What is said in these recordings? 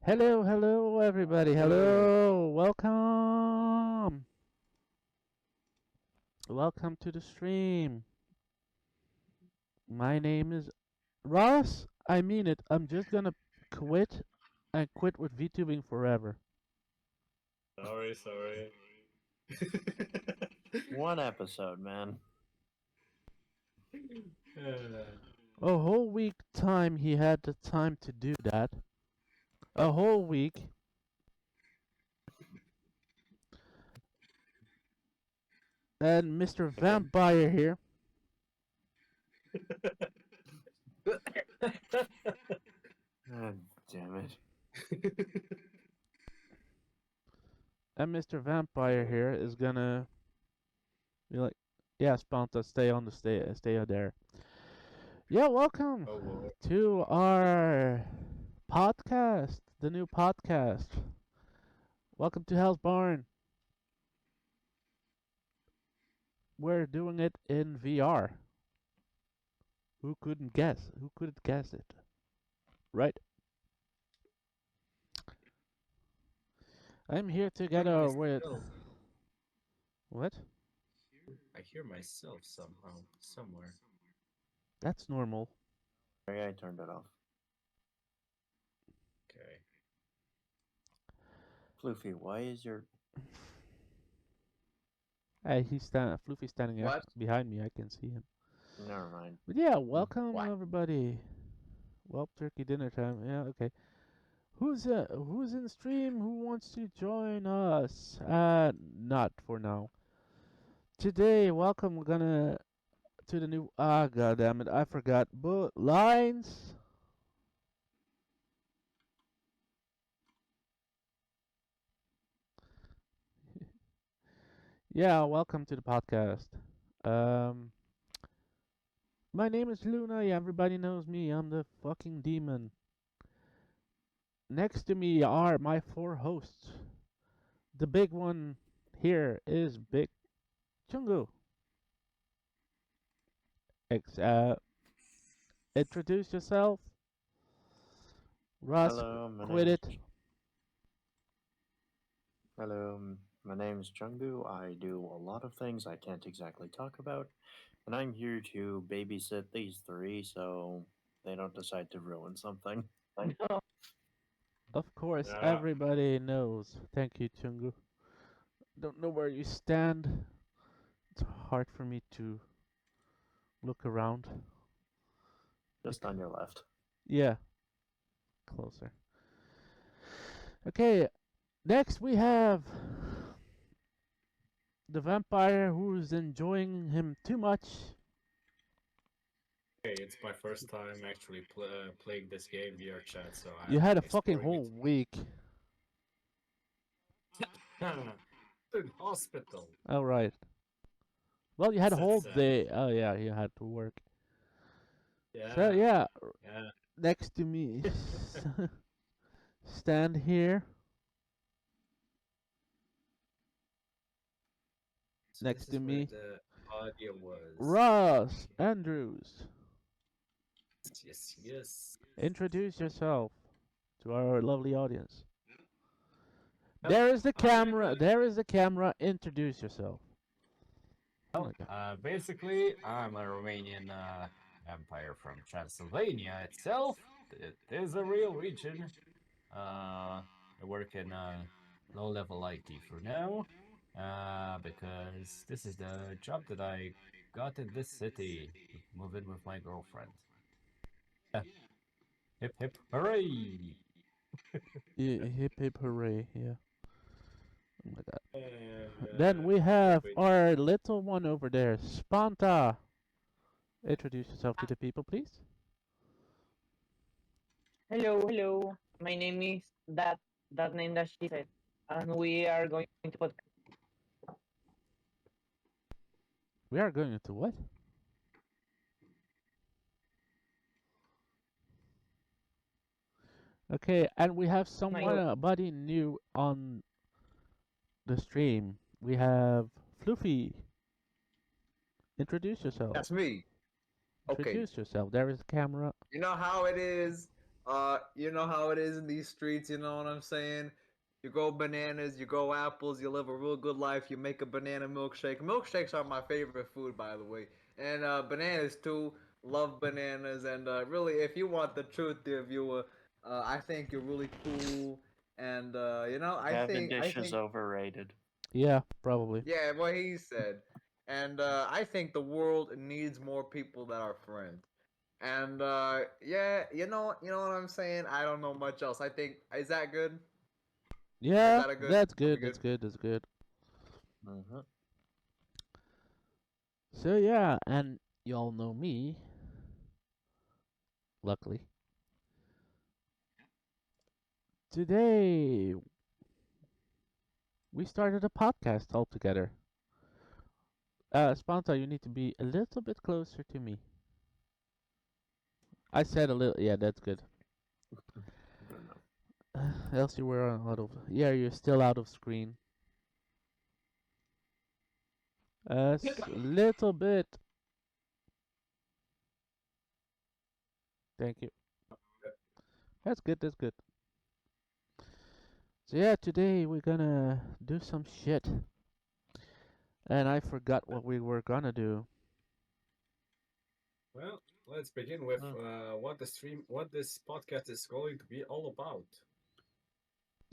Hello, everybody. Hello, welcome. Welcome to the stream. My name is Ross. I mean it. I'm just gonna quit and quit with VTubing forever. Sorry. One episode, man. A whole week time he had the time to do that. A whole week. And Mr. Vampire here. God damn it. And Mr. Vampire here is gonna be like, yeah, Sponta, stay out there. Yeah, welcome to our podcast, the new podcast. Welcome to Hell's Barn. We're doing it in VR. Who couldn't guess? Who could guess it? Right? I'm here together with... What? I hear myself somehow, somewhere. That's normal. Sorry, I turned it off. Okay. Floofy, why is your... Hey, Floofy's standing behind me. I can see him. Never mind. But yeah, welcome everybody. Well, turkey dinner time. Yeah, okay. Who's in the stream? Who wants to join us? Not for now. Today, welcome. We're gonna to the new. God damn it! I forgot. But lines. Yeah, welcome to the podcast. My name is Luna. Yeah, everybody knows me. I'm the fucking demon. Next to me are my four hosts. The big one here is Big Chungu. Introduce yourself. Russ, Hello, quit it. Hello, my name's Chungu. I do a lot of things I can't exactly talk about, and I'm here to babysit these three so they don't decide to ruin something. Of course, everybody knows. Thank you, Chungu. Don't know where you stand. It's hard for me to look around. Just on your left. Yeah. Closer. Okay, next we have the vampire who's enjoying him too much. Okay, it's my first time actually playing this game via chat, so you had a fucking whole week. In hospital. Oh, right. Well, you had a whole day. Oh, yeah, you had to work. Yeah. So, yeah. Next to me. Stand here. So next to me. The audio was Ross Andrews. Yes. Introduce yourself to our lovely audience. There is the camera. There is the camera. Introduce yourself. Basically, I'm a Romanian vampire from Transylvania itself. It is a real region. I work in low-level IT for now, because this is the job that I got in this city, moving with my girlfriend. Yeah. Hip hip hooray! Yeah, hip hip hooray! Yeah. Oh my god. Then we have our little one over there, Spanta. Introduce yourself to the people, please. Hello. My name is that name that she said, and we are going to put. We are going into what? Okay, and we have somebody new on the stream. We have Floofy. Introduce yourself. That's me. Introduce yourself. There is a camera. You know how it is. You know how it is in these streets, you know what I'm saying? You grow bananas, you grow apples, you live a real good life, you make a banana milkshake. Milkshakes are my favorite food, by the way. And bananas too. Love bananas. And really, if you want the truth, dear viewer, I think you're really cool. And I Cavendish is think, overrated. Yeah, probably. yeah, what he said. And I think the world needs more people that are friends. And yeah, you know what I'm saying. I don't know much else. I think is that good? Is Yeah, that a good? that's Are we good. That's good? good. That's good. Hmm. So yeah, and y'all know me, luckily. Today we started a podcast all together. Spanta, you need to be a little bit closer to me. I said a little. Yeah, that's good. I don't know. Else you were out of. Yeah, you're still out of screen. Little bit. Thank you. That's good. That's good. So yeah, today we're gonna do some shit, and I forgot what we were gonna do. Well, let's begin with Hmm. what this podcast is going to be all about.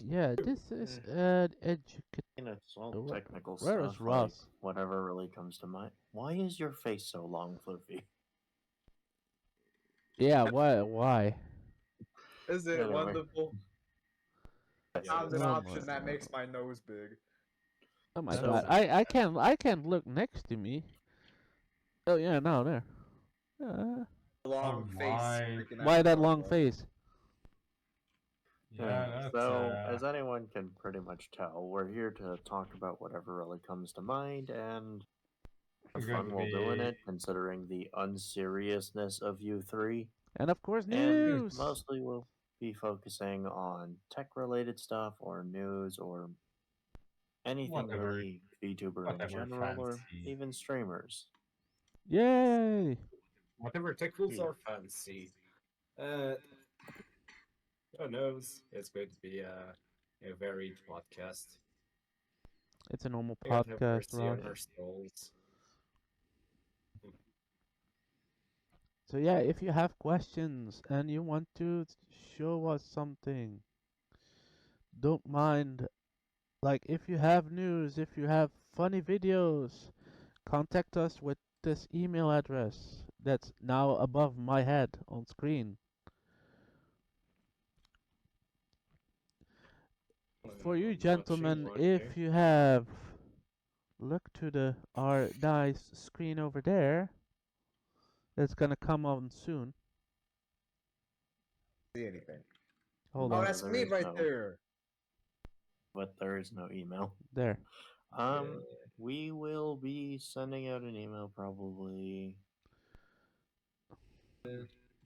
Yeah, this is educate. It's all technical Where stuff, is like Ross? whatever really comes to mind. Why is your face so long, Fluffy? Yeah, why? Why? Is it Anyway, wonderful? yes, Yeah, it Found an is. Oh my. option that makes my nose big. Oh my that's God. So, I can't look next to me. Oh yeah, now there. oh Long face my. freaking Why out that about long that. face? yeah. Yeah, that's So, as anyone can pretty much tell, we're here to talk about whatever really comes to mind and have going fun to while doing be it, considering the unseriousness of you three. And of course And news. mostly we'll be focusing on tech-related stuff or news or anything whatever really VTuber in whatever general or fancy. even streamers. Yay! Whatever tech tools Yeah. are fancy. Uh who knows? It's going to be a varied podcast. It's a normal I God have podcast, mercy Ross. on our souls. So yeah, if you have questions and you want to show us something, don't mind. Like if you have news, if you have funny videos, contact us with this email address that's now above my head on screen. For you Watching, gentlemen, watching. if you have look to the our nice screen over there, that's gonna come on soon. See anything? Hold Oh, on. No, that's there me is right no, there. but there is no email. There. Um, we will be sending out an email probably.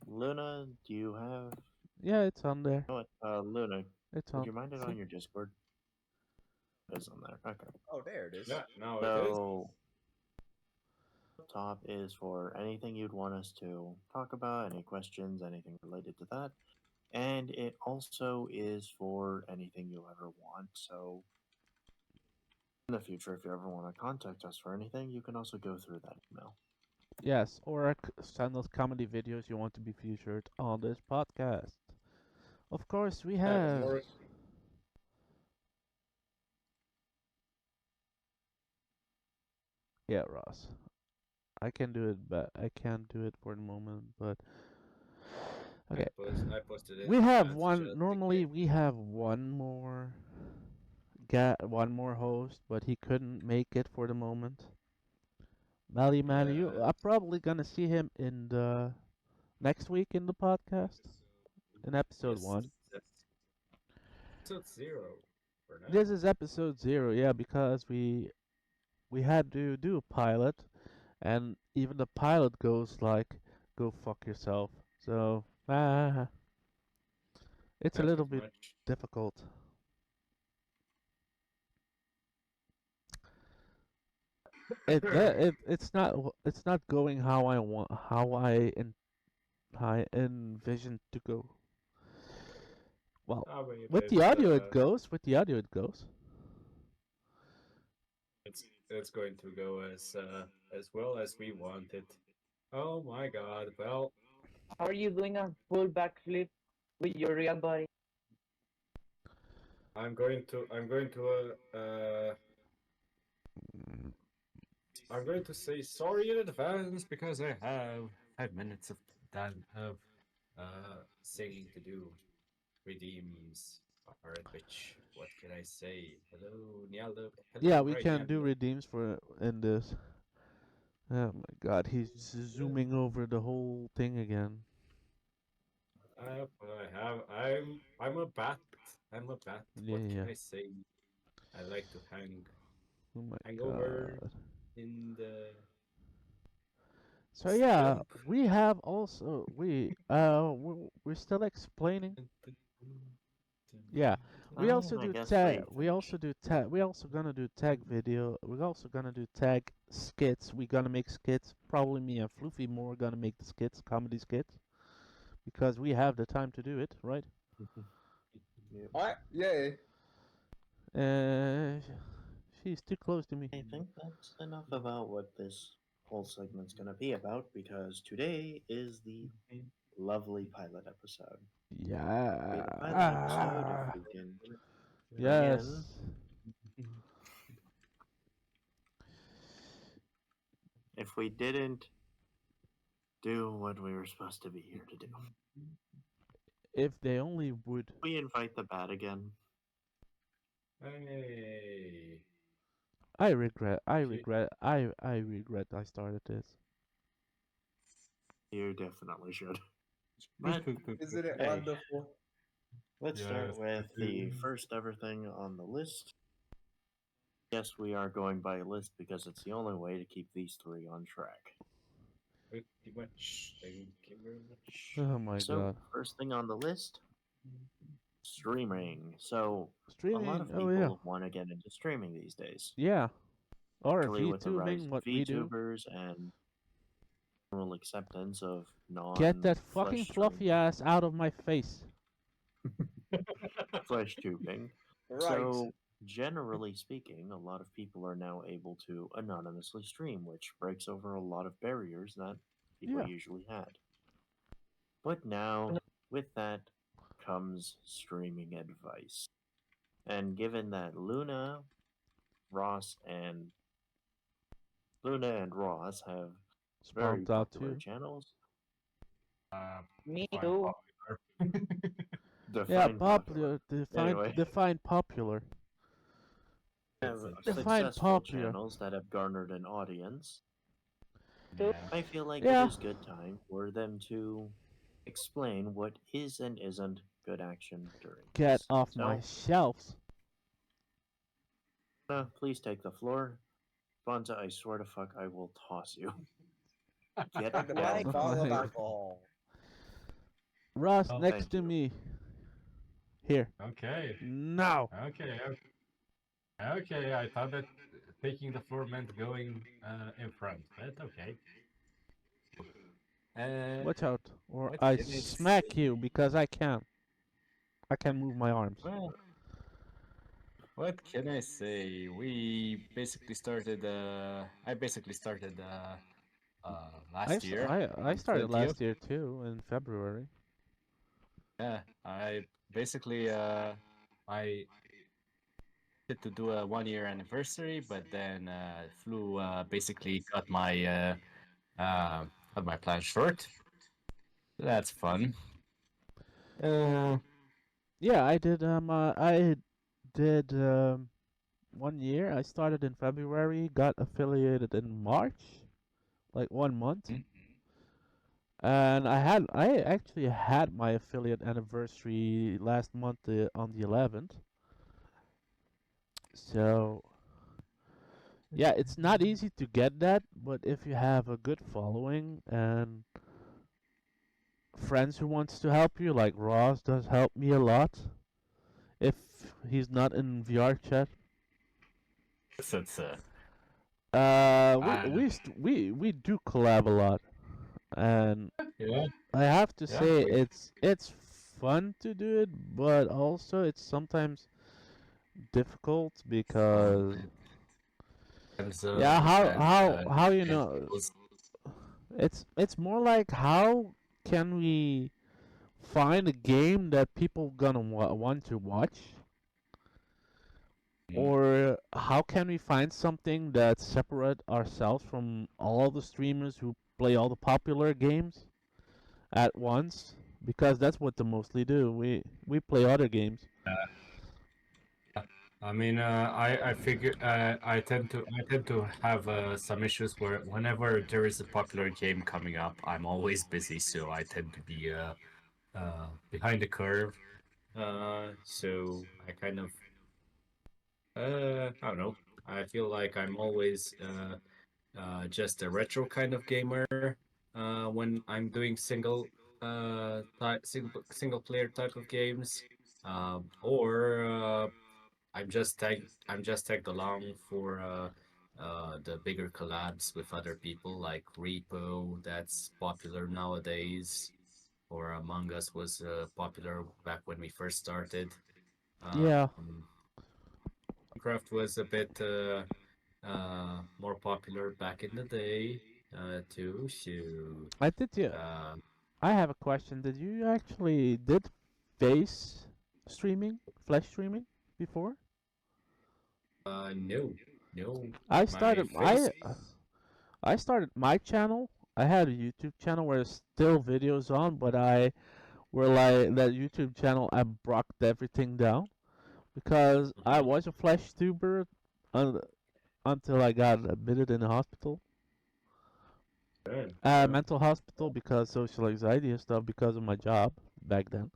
Luna, do you have? Yeah, it's on there. You know what? Luna, It's would on. you mind it See? on your Discord? It's on there. Okay. Oh, there it is. Yeah, now it is. So, top is for anything you'd want us to talk about, any questions, anything related to that. And it also is for anything you'll ever want. So, in the future, if you ever want to contact us for anything, you can also go through that email. Yes, or send us comedy videos you want to be featured on this podcast. Of course, we have. More Yeah, Ross. I can do it, but I can't do it for the moment. But okay, I posted it we in the have chat one. just in Normally, case. we have one more host, but he couldn't make it for the moment. Mally Man, you Yeah. are probably gonna see him in the next week in the podcast, in episode Yes, one. that's episode 0 for now. This is episode 0, yeah, because we had to do a pilot, and even the pilot goes like, "Go fuck yourself." So, it's a Yeah, little pretty bit much. difficult. It's not going how I envisioned to go. Well, I mean, with the audio it goes. With the audio it goes. it's going to go as well as we want it. Oh my God! Well, How are you doing a full backflip with your real body? I'm going to I'm going to say sorry in advance because I have 5 minutes of that of singing to do. Redeems are at which. What can I say? Hello, Nyalo. Yeah, Hello, we right, can do Nyalo. redeems for in this. Oh my God, he's zooming over the whole thing again. I have. I'm a bat. I'm a bat. Yeah, What can yeah. I say? I like to Oh my hang over God. in the So yeah, stump. we have also we're still explaining. Yeah, we also I do guess tag. we We finish. also do tag. We also gonna do tag video. We're also gonna do tag skits. We're gonna make skits. Probably me and Floofy more gonna make the skits, comedy skits, because we have the time to do it, right? Yep. What? Yay. Uh, she's too close to me. I think that's enough about what this whole segment's gonna be about because today is the lovely pilot episode. Be the pilot episode if Yeah. we can bring in. Yes. If we didn't do what we were supposed to be here to do. If they only would. We invite the bat again. Hey. I regret. I She- regret. I regret I started this. You definitely should. But Isn't it Hey. wonderful? let's start Yes, with it the is. first ever thing on the list. Yes, we are going by list because it's the only way to keep these three on track. Pretty much. Thank you very much. Oh my So, God. first thing on the list, streaming. So, a lot Streaming. of Oh yeah. people want to get into streaming these days. Yeah. Or Especially with the rise VTubing, of what we do. VTubers and general acceptance of Get that non-flesh fucking fluffy streaming, ass out of my face. flesh tubing. Right. So, generally speaking, a lot of people are now able to anonymously stream, which breaks over a lot of barriers that people Yeah. usually had. But now, with that comes streaming advice. And given that Ross, and Luna and Ross have very Spawned out popular too. channels, Me Fine, too. popular. Yeah, define popular. Anyway. Define popular. have Define successful popular. channels that have garnered an audience. Yeah. I feel like Yeah. it is good time for them to explain what is and isn't good action during Get this. off So, my shelves. please take the floor. Bonza, I swear to fuck, I will toss you. Get Like the down. bottle of Like- alcohol. Ross, Oh, next thank to you. me. Here. Okay. Now. Okay. Okay. I thought that taking the floor meant going in front, but okay. Watch out, or what I can I smack say? you because I can. I can move my arms. Well, what can I say? We basically started. I basically started last year. I on started 20th. last year too in February. Yeah, I basically I did to do a 1 year anniversary, but then flu basically cut my plan short. That's fun. Yeah, I did. I did 1 year. I started in February. Got affiliated in March, like 1 month. And I actually had my affiliate anniversary last month on the 11th. So yeah, it's not easy to get that, but if you have a good following and friends who wants to help you, like Ross does help me a lot. If he's not in VR chat, So it's we do collab a lot, and yeah. I have to Yeah, say we- it's fun to do it, but also it's sometimes difficult because yeah, Depends. how you If know those- it's more like how can we find a game that people gonna want to watch, or how can we find something that separate ourselves from all the streamers who play all the popular games at once, because that's what they mostly do. We play other games. I mean, I figure I tend to have some issues where whenever there is a popular game coming up, I'm always busy, so I tend to be behind the curve. So I kind of I don't know. I feel like I'm always just a retro kind of gamer when I'm doing single player type of games, or I'm just tagged along for the bigger collabs with other people like Repo that's popular nowadays, or Among Us was popular back when we first started. Yeah, Minecraft was a bit more popular back in the day too. So I did. Yeah, uh, I have a question. Did you actually did face streaming, flash streaming before? no, no, I my started face. I started my channel. I had a YouTube channel where there's still videos on, but I were like that YouTube channel. I brought everything down because I Mhm. was a flash tuber un- until I got admitted in a hospital, Sure, sure. mental hospital, because social anxiety and stuff because of my job back then.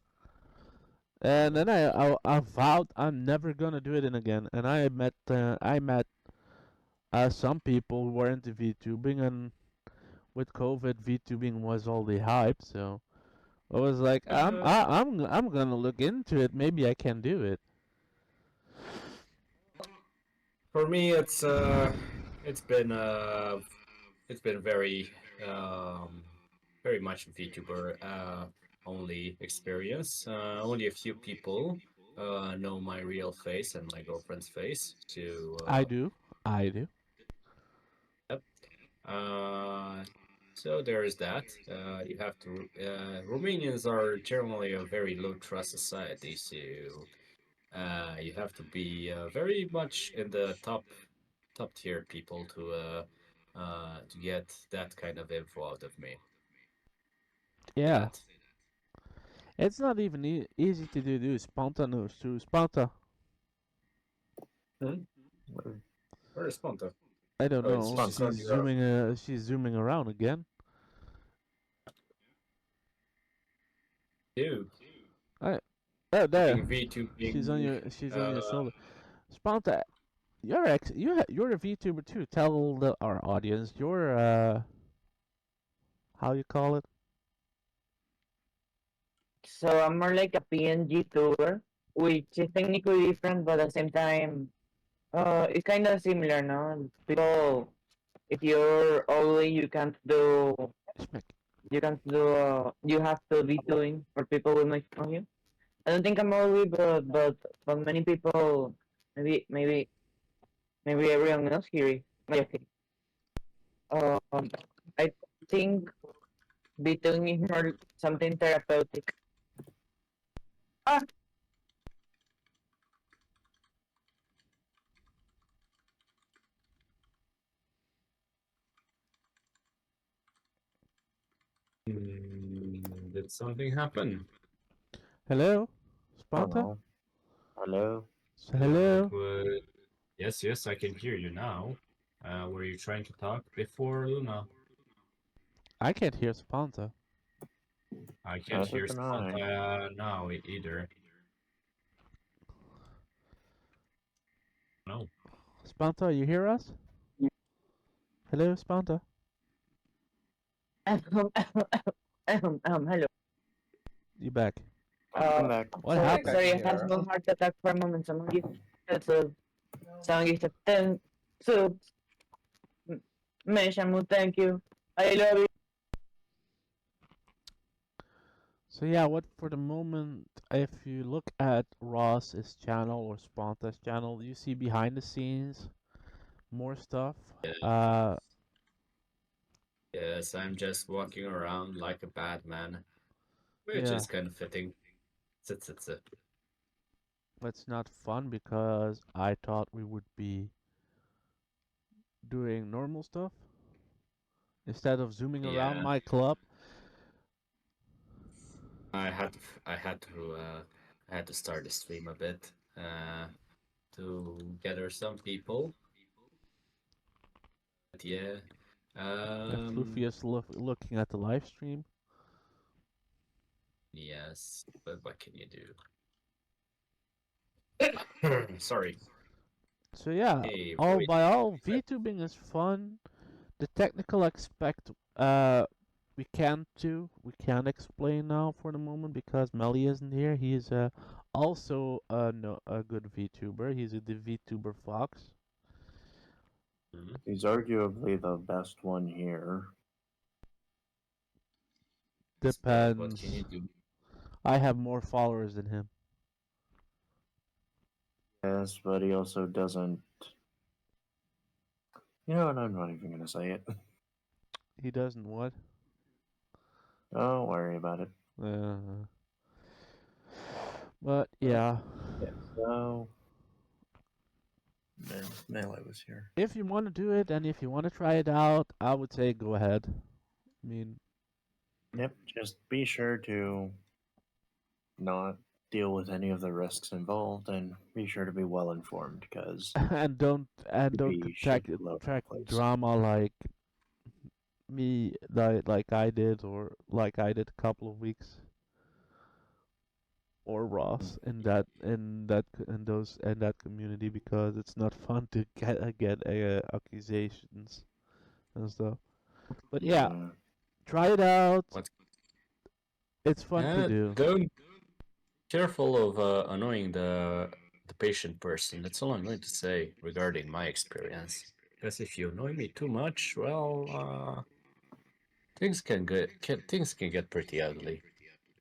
And then I vowed I'm never gonna do it in again. And I met some people who were into VTubing, and with COVID, VTubing was all the hype. So I was like, Uh, I'm gonna look into it. Maybe I can do it. for me, it's been it's been um very much VTuber only experience. Only a few people know my real face and my girlfriend's face. So I do, I do. yep. Uh, so there is that. You have to. Romanians are generally a very low trust society, so you have to be very much in the top tier people to get that kind of info out of me. Say Yeah, that. it's not even easy to do spontaneous to Sponta. Hmm? Where is Ponta? I don't Oh, know. she's Sponsor. She's running around. zooming. She's zooming around again. Dude, I Oh, there. being She's on VTubing. your. She's on your Uh, shoulder. Sponta, you're a VTuber too. Tell our audience you're how you call it? So I'm more like a PNG tuber, which is technically different, but at the same time, it's kind of similar, no? People, if you're ugly, Schmeck. you have to be doing, or people will make fun of you. I don't think I'm ugly, but many people, maybe everyone else here is. No, okay. Um, I think beating is more something therapeutic. Ah, did something happen? Hello, Oh Sponta. no. Hello. Hello. What? Yes, yes, I can hear you now. Were you trying to talk before, Luna? I can't hear Sponta. I can't Neither hear can I. Sponta now either. No. Sponta, you hear us? Hello, Sponta. hello. You back? I'm Uh, back. What I sorry, think I happened? sorry, can I hear had her. one heart attack for a moment. Someone gives a 10 soups. Me, Shamu, thank you. I love you. So yeah, what for the moment, if you look at Ross's channel or Sponta's channel, you see behind the scenes more stuff. Uh, Yes, I'm just walking around like a bad man, which yeah, is kind of fitting. It's it's not fun because I thought we would be doing normal stuff instead of zooming around Yeah, my club. I had to I had to start the stream a bit to gather some people. But yeah, If Luffy is looking at the live stream. yes, but what can you do? Sorry. So yeah, Hey, all Void. by all, VTubing is fun. The technical aspect, we can't explain now for the moment because Melly isn't here. He is also no, a good VTuber. He's the VTuber Fox. Mhm. He's arguably the best one here. But what can you Depends. do? I have more followers than him. Yes, but he also doesn't. You know what? I'm not even gonna say it. He doesn't what? Don't worry about it. Uh, but Oh, yeah, yeah. So, man, Melee was here. if you want to do it and if you want to try it out, I would say go ahead. I mean, Yep. Just be sure to not deal with any of the risks involved, and be sure to be well informed because and could don't be shit attract all over the attract place. drama like me like I did or like I did a couple of weeks or Ross in that community because it's not fun to get accusations and stuff. But yeah, Yeah. try it out. What? It's fun to do. Don't careful of annoying the patient person. That's all I'm going to say regarding my experience. Because if you annoy me too much, well, things can get pretty ugly.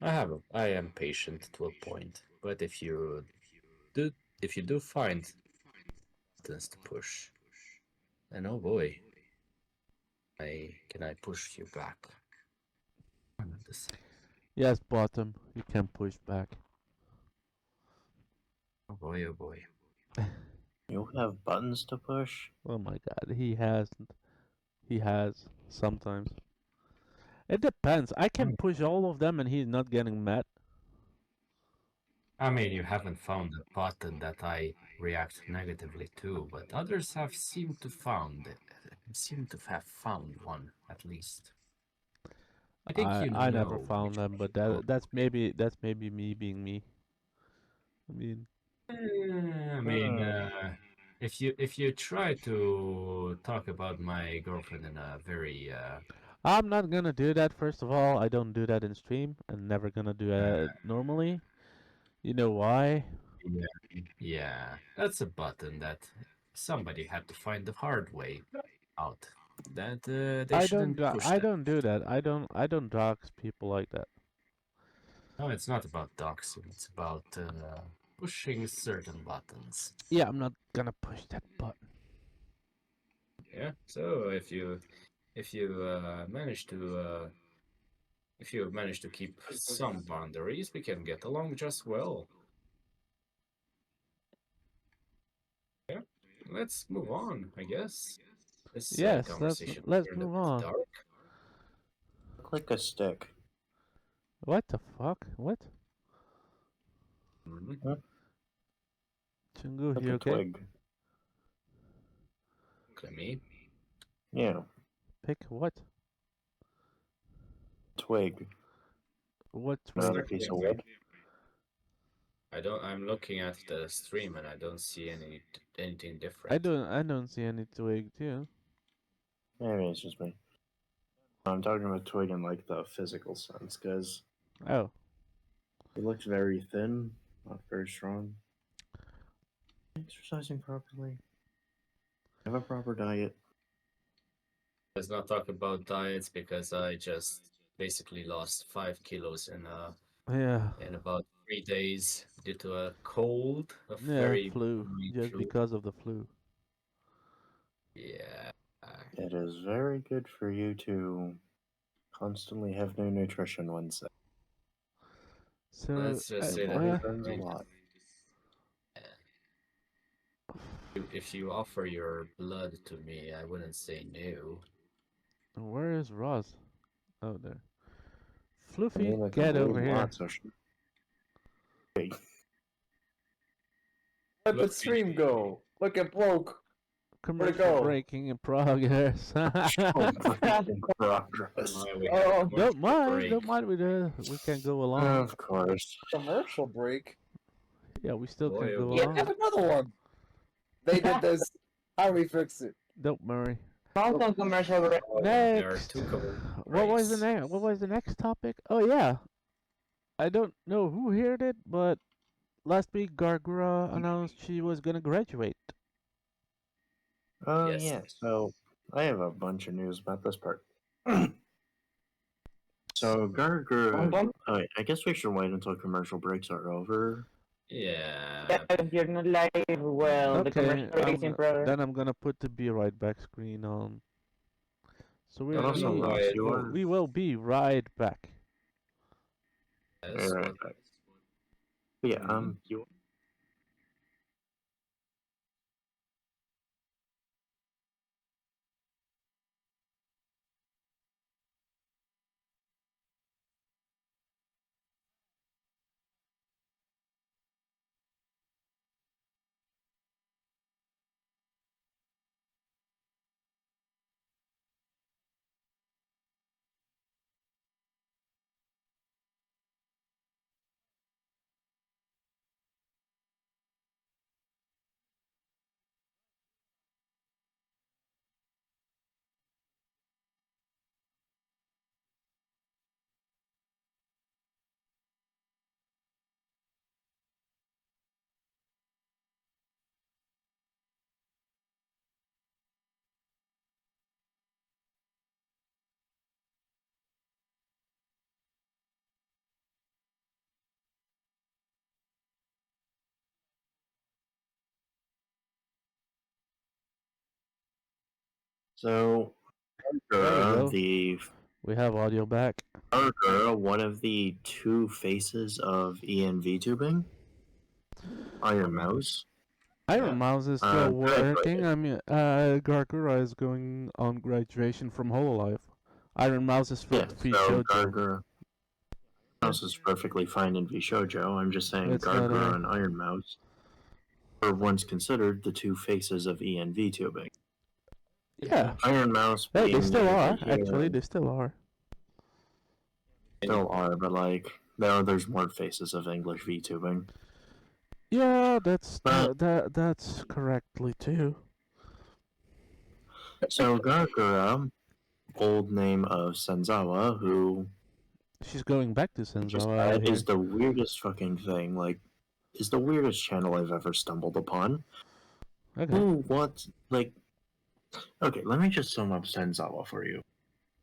I am patient to a point, but do if you do find buttons to push, then oh boy, I push you back? I'm not the same. Yes, bottom. You can push back. Oh boy, oh boy. You have buttons to push? Oh my god, he hasn't. He has sometimes. It depends. I can push all of them and he's not getting mad. I mean, you haven't found a button that I react negatively to, but others have seem to have found one at least. I think you I never know found which them, one but to go. that's maybe me being me. I mean, I mean, Uh, if you try to talk about my girlfriend in a very I'm not gonna do that. First of all, I don't do that in stream. I'm never gonna do that normally. You know why? yeah, that's a button that somebody had to find the hard way out. That they shouldn't push I that. don't do that. I don't dox people like that. No, it's not about doxing. It's about pushing certain buttons. Yeah, I'm not gonna push that button. Yeah. So if you manage to keep some boundaries, we can get along just well. Yeah. Let's move on, I guess. This Yes, conversation let's turned a move bit on. dark. click a stick. What the fuck? What? Mhm. Huh? Chungu, Click you a okay? twig. Okay, me. Yeah, Pick what? twig. What Not twig? a piece of Wait. wood. I'm looking at the stream and I don't see anything different. I don't see any twig too. Maybe it's just me. I'm talking about twig in like the physical sense because Oh, he looks very thin, not very strong. Exercising properly. Have a proper diet. Let's not talk about diets because I just basically lost 5 kilos Yeah. in about 3 days due to a cold, a Yeah, very, flu. very Just flu. because of the flu. Yeah. It is very good for you to constantly have no nutrition one second. So, Let's just say that Body it's burns a very lot. if you offer your blood to me, I wouldn't say no. where is Roz? Oh, there. I Fluffy, mean, I can get bleed over here. lots, so sure. Wait, Let the Look, stream go. Look at broke. Where'd it Commercial go? breaking in progress. in progress. we have Oh, a Don't commercial mind, break. don't mind. We can go along. Of course. commercial break. Yeah, we still Boy, can oh go boy. Yeah, along. have another one. They did this. How do we fix it? Don't worry. Also commercial break. Oh, there are Next. two commercial What was the breaks. next? What was the next topic? Oh yeah, I don't know who heard it, but last week Gargura announced she was gonna graduate. Oh, Yes. yeah. So, I have a bunch of news about this part. So, Gargura. Oh, wait, I guess we should wait until commercial breaks are over. Yeah. Yeah, if you're not live, well, the Okay, commercial break is in progress. then I'm gonna put the be right back screen on. So But also, Ross, you are. we will be right back. Yes, Alright, what? but yeah, Mhm. you. So, There we go. the We have audio back. Gargura, one of the two faces of ENV tubing, Iron Mouse. Iron Yeah. Mouse is still Graduated. working. I mean, Gargura is going on graduation from Hololive. Iron Mouse is Yeah, from Free so Shoujo. Gargura. Mouse is perfectly fine in VShojo. I'm just saying It's not Gargura a- and Iron Mouse were once considered the two faces of ENV tubing. Yeah. Iron Mouse Hey, being they still the are. hero, Actually, they still are. still are, but like there's more faces of English VTubing. Yeah, that's But that's correctly too. so Gargura, old name of Senzawa, who She's going back to just Senzawa, I that hear. is the weirdest fucking thing. Like, is the weirdest channel I've ever stumbled upon. Okay. Who wants like? Okay, let me just sum up Senzawa for you.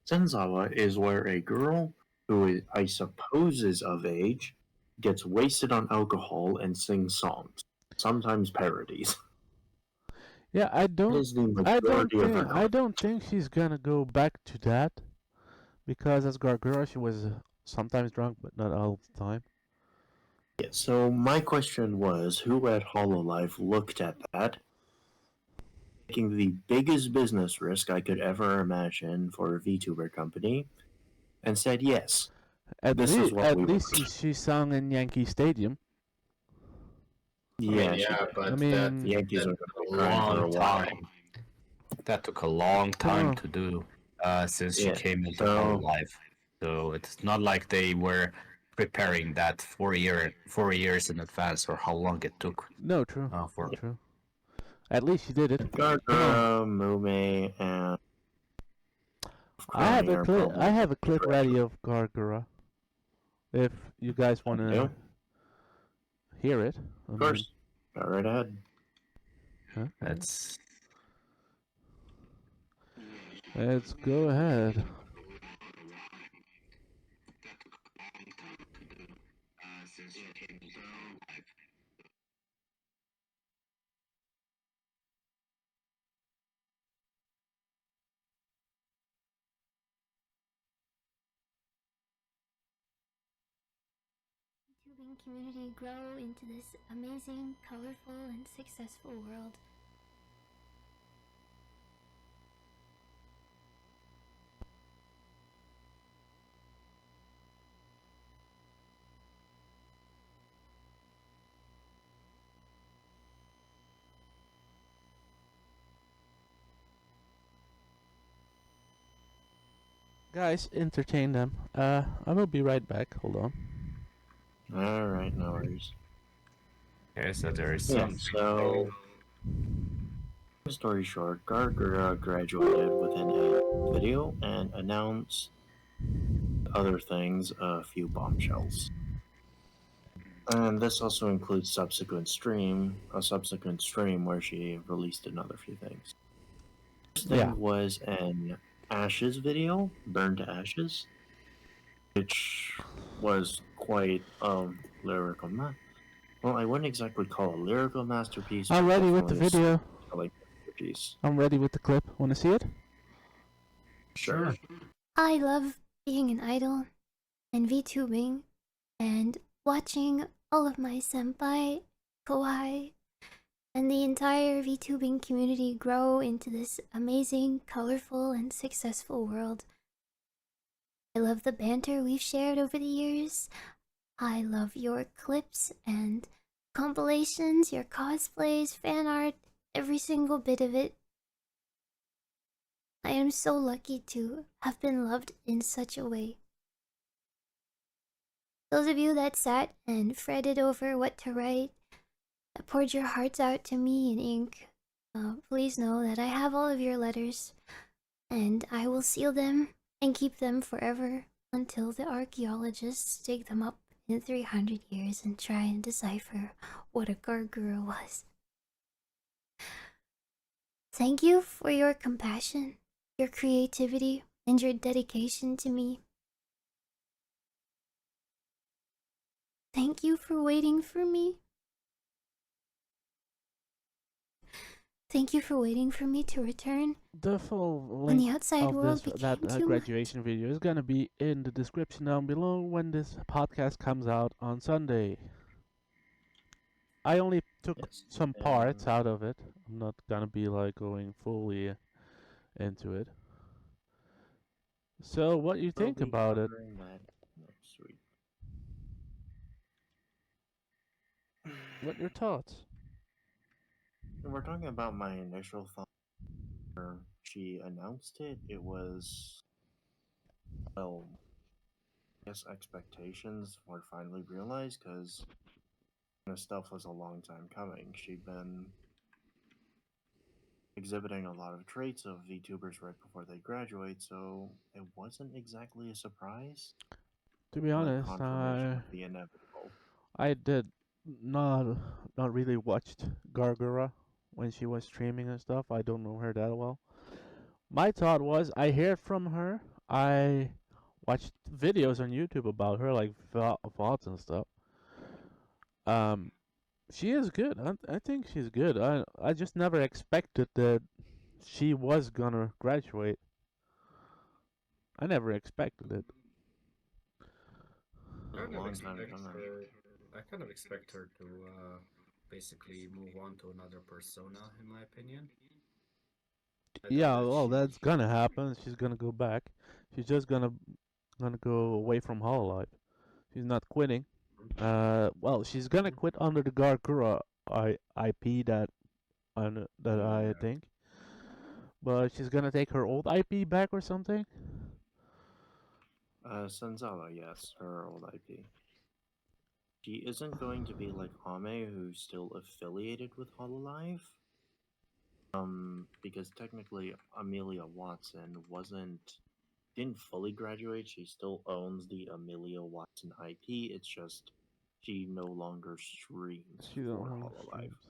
Senzawa is where a girl who is, I suppose, is of age gets wasted on alcohol and sings songs, sometimes parodies. Yeah, I That don't is the majority of her I content. don't think she's gonna go back to that, because as Gargura she was sometimes drunk, but not all the time. Yeah, so my question was, who at Hololive looked at that, taking the biggest business risk I could ever imagine for a VTuber company, and said yes. This is what At we least want. she sung in Yankee Stadium. Yeah, I mean, she yeah, did. but I that, mean, The Yankees that are going took to be a crying for a long while. time. That took a long time to do since she Yeah, came into so- Hololive. So it's not like they were preparing that 4 years in advance, or how long it took. no, true. For True. At least she did it. Gargura, Mume, and I have a are clip. probably I have a clip fresh. ready of Gargura. If you guys Yeah. wanna hear it. Of course. Go right ahead. Okay. That's Let's go ahead. YouTubing community grow into this amazing, colorful, and successful world. Guys, entertain them. I will be right back. Hold on. Alright, no worries. Okay, so there is Yeah, something. so long story short, Gargura graduated within a video and announced other things, a few bombshells. And this also includes a subsequent stream where she released another few things. First thing Yeah. was an Ashes video, Burn to Ashes, which was quite lyrical. Well, I wouldn't exactly call it a lyrical masterpiece. I'm But ready with the definitely a video. storytelling masterpiece. I'm ready with the clip. Wanna see it? Sure. I love being an idol and VTubing and watching all of my senpai, Kawhi, and the entire VTubing community grow into this amazing, colorful, and successful world. I love the banter we've shared over the years. I love your clips and compilations, your cosplays, fan art, every single bit of it. I am so lucky to have been loved in such a way. Those of you that sat and fretted over what to write, that poured your hearts out to me in ink, please know that I have all of your letters, and I will seal them and keep them forever until the archaeologists dig them up in 300 years and try and decipher what a gargoyle was. Thank you for your compassion, your creativity, and your dedication to me. Thank you for waiting for me. Thank you for waiting for me to return The full when the link outside of world this became too graduation video is gonna be in the description down below when this podcast comes out on Sunday. I only took Yes. some parts out of it. I'm not gonna be like going fully into it. So, what you We'll think be about it? covering that next week. What your thoughts? And we're talking about my initial thought. Where she announced it, it was, well, I guess expectations were finally realized because this stuff was a long time coming. She'd been exhibiting a lot of traits of VTubers right before they graduate, so it wasn't exactly a surprise, To be like honest, confirmation of the inevitable. I did not not really watched Gargura when she was streaming and stuff. I don't know her that well. My thought was I heard from her. I watched videos on YouTube about her, like VODs and stuff. Um, she is good. I think she's good. I just never expected that she was gonna graduate. I never expected it. It was a long time coming. I kind of expect her to basically move on to another persona, in my opinion. I know Yeah, that well, she. that's gonna happen. She's gonna go back. She's just gonna go away from Hololive. She's not quitting. Well, she's gonna quit under the Gargura IP that I Yeah. think, but she's gonna take her old IP back or something. Senzawa, yes, her old IP. She isn't going to be like Ame, who's still affiliated with Hololive. Because technically Amelia Watson didn't fully graduate. She still owns the Amelia Watson IP. It's just she no longer streams She don't for want Hololive. streams.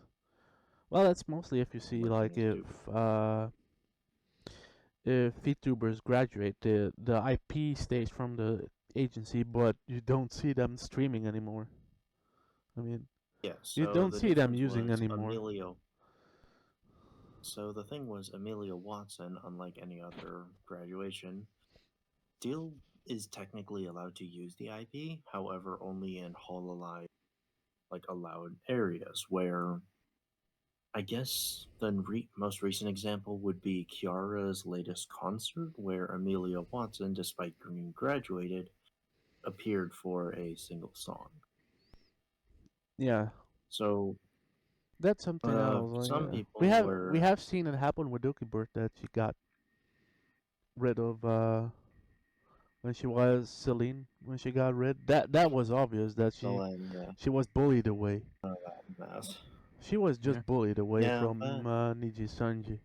Well, that's mostly if you see Which like is stupid. if VTubers graduate, the IP stays from the agency, but you don't see them streaming anymore. I mean, Yeah, you so don't the see them difference using was anymore. Emilio. So the thing was, Amelia Watson, unlike any other graduation, still is technically allowed to use the IP, however, only in hololive, like allowed areas where I guess the most recent example would be Kiara's latest concert, where Amelia Watson, despite being graduated, appeared for a single song. Yeah, So that's something else. some Like, people we were have seen it happen with Doki Bird that she got rid of when she was Celine when she got rid. That was obvious that Selene, yeah, she was bullied away. that mess. She was Yeah. just bullied away Yeah, from Niji Sanji.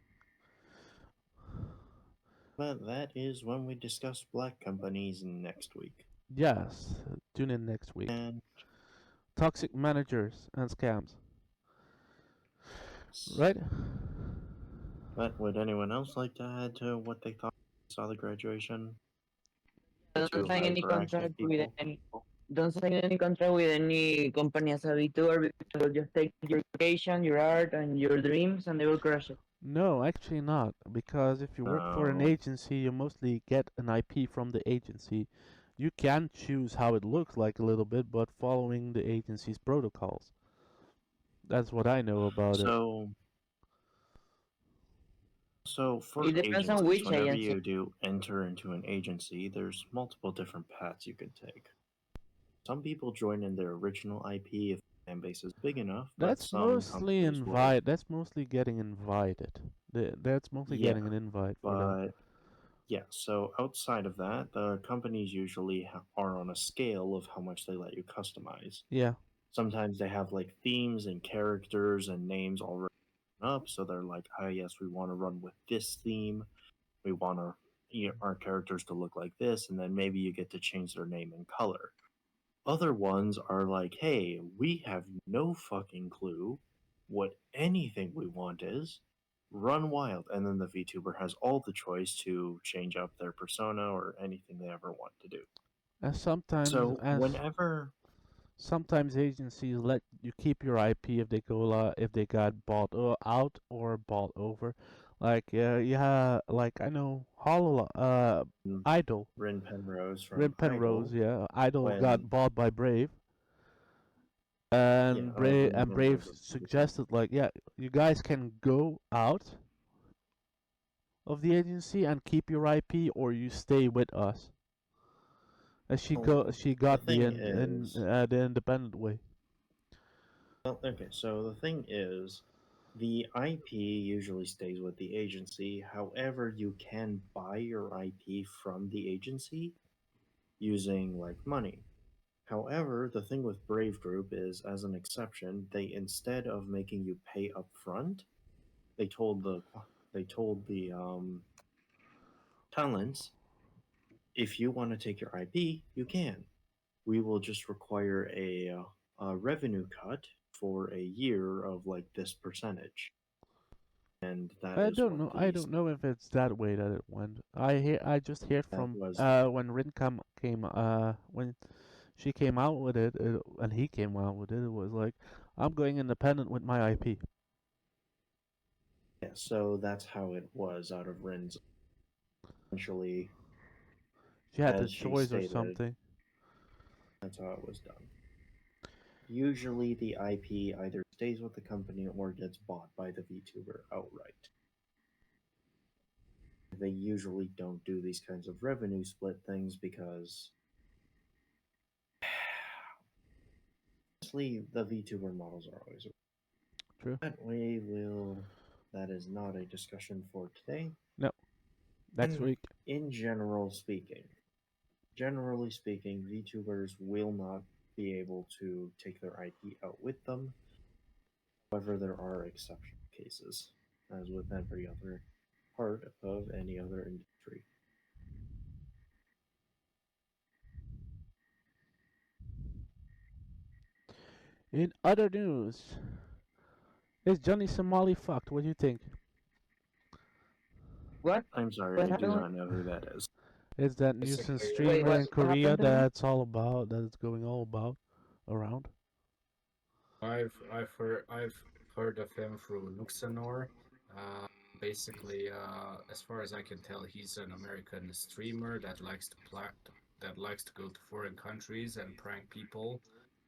but that is when we discuss black companies next week. Yes, tune in next week. And Toxic managers and scams. Right? but would anyone else like to add to what they thought they saw the graduation? The Don't two sign any hyperactive contract with people. any. Don't sign any contract with any company as a VTuber because they'll just take your education, your art, and your dreams, and they will crush it. No, actually not. Because if you work for an No. agency, you mostly get an IP from the agency. You can choose how it looks like a little bit, but following the agency's protocols. That's what I know about it. So for It depends on agencies, which whenever agency. you do enter into an agency, there's multiple different paths you can take. Some people join in their original IP if the fan base is big enough, but That's some mostly companies will. That's mostly getting invited. That's mostly Yeah, getting an invite for them. but yeah, so outside of that, the companies usually are on a scale of how much they let you customize. Yeah. Sometimes they have like themes and characters and names already up, so they're like, "Oh yes, we want to run with this theme. We want our characters to look like this," and then maybe you get to change their name and color. Other ones are like, "Hey, we have no fucking clue what anything we want is. Run wild," and then the VTuber has all the choice to change up their persona or anything they ever want to do. And So whenever sometimes agencies let you keep your IP if they if they got bought out or bought over. Like like I know Idol Rin Penrose Rin from Penrose, Idol, yeah, Idol got when bought by Brave, yeah, and when you don't Brave have a suggested like, yeah, you guys can go out of the agency and keep your IP, or you stay with us. And she the got thing is, the independent way. well, okay, so the thing is, the IP usually stays with the agency. However, you can buy your IP from the agency using like money. However, the thing with Brave Group is, as an exception, they instead of making you pay up front, they told the talents, if you want to take your IP, you can. We will just require a revenue cut for a year of like this percentage, and that is what I these don't know if it's that way that it went. I just heard that from was. when came when she came out with and he came out with it. It was like, I'm going independent with my IP. Yeah, so that's how it was out of Rin's. Essentially, She had the as she choice or stated, something. that's how it was done. Usually, the IP either stays with the company or gets bought by the VTuber outright. They usually don't do these kinds of revenue split things because, honestly, the VTuber models are always. True. But we will. That is not a discussion for today. No. Next And week. Generally speaking, VTubers will not be able to take their IP out with them. However, there are exception cases, as with every other part of any other industry. In other news, is Johnny Somali fucked? What do you think? What? I'm sorry, What I do happened? not know who that is. Is that nuisance Basically, streamer in What Korea happened to him? that's all about that it's going all about around? I've heard of him through Nuxanor. Uh, basically, as far as I can tell, he's an American streamer that likes to go to foreign countries and prank people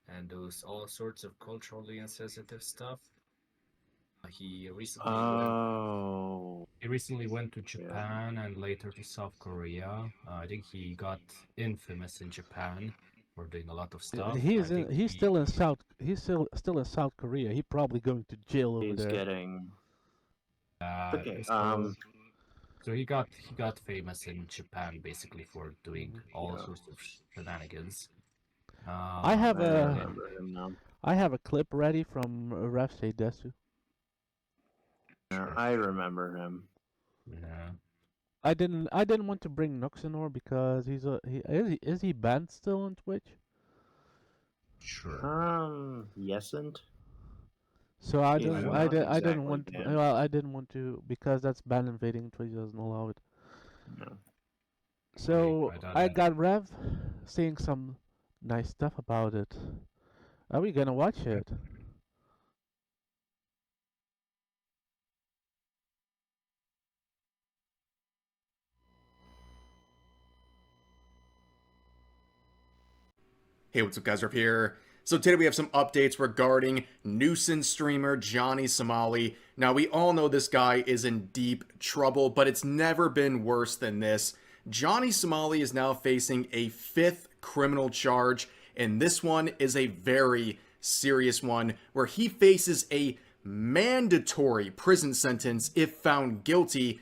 and does all sorts of culturally insensitive stuff. He recently went Oh, he recently went to yeah. Japan and later to South Korea. I think he got infamous in Japan for doing a lot of stuff. I think He's still in still in South Korea. He probably going to jail over He's there. getting uh, okay. so he got famous in Japan basically for doing all Yeah, sorts of shenanigans. I have I a remember him now. I have a clip ready from Ref Desu. Yeah, Sure. I remember him. Yeah. I didn't want to bring Nuxanor because is he banned still on Twitch? Sure. Yesn't. So I He's didn't not I didn't exactly want to, banned. well I didn't want to because that's ban invading. Twitch doesn't allow it. No. So I don't I know. got Rev saying some nice stuff about it. Are we gonna watch it? Hey, what's up, guys? Rip here. So today we have some updates regarding nuisance streamer Johnny Somali. Now, we all know this guy is in deep trouble, but it's never been worse than this. Johnny Somali is now facing a 5th criminal charge, and this one is a very serious one where he faces a mandatory prison sentence if found guilty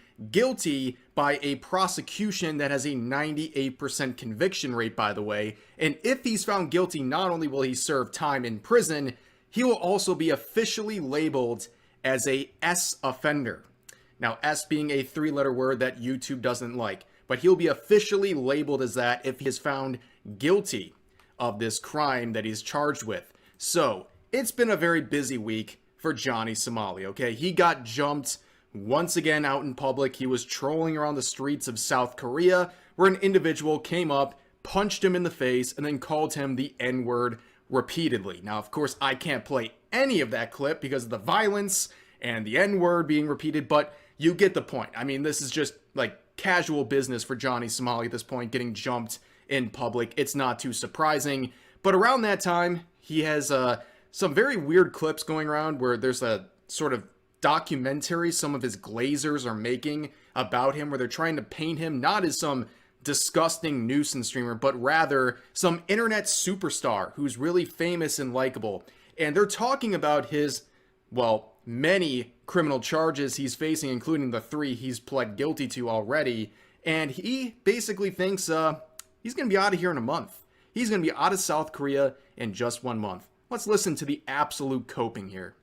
by a prosecution that has a 98% conviction rate, by the way. And if he's found guilty, not only will he serve time in prison, he will also be officially labeled as a S offender. Now, S being a 3-letter word that YouTube doesn't like, but he'll be officially labeled as that if he is found guilty of this crime that he's charged with. So, it's been a very busy week for Johnny Somali, okay? He got jumped once again out in public. He was trolling around the streets of South Korea, where an individual came up, punched him in the face, and then called him the N-word repeatedly. Now, of course, I can't play any of that clip because of the violence and the N-word being repeated, but you get the point. I mean, this is just like casual business for Johnny Somali at this point, getting jumped in public. It's not too surprising. But around that time, he has some very weird clips going around where there's a sort of documentary some of his glazers are making about him, where they're trying to paint him not as some disgusting nuisance streamer, but rather some internet superstar who's really famous and likable. And they're talking about his, well, many criminal charges he's facing, including the 3 he's pled guilty to already. And he basically thinks he's going to be out of here in a month. He's going to be out of South Korea in just 1 month. Let's listen to the absolute coping here.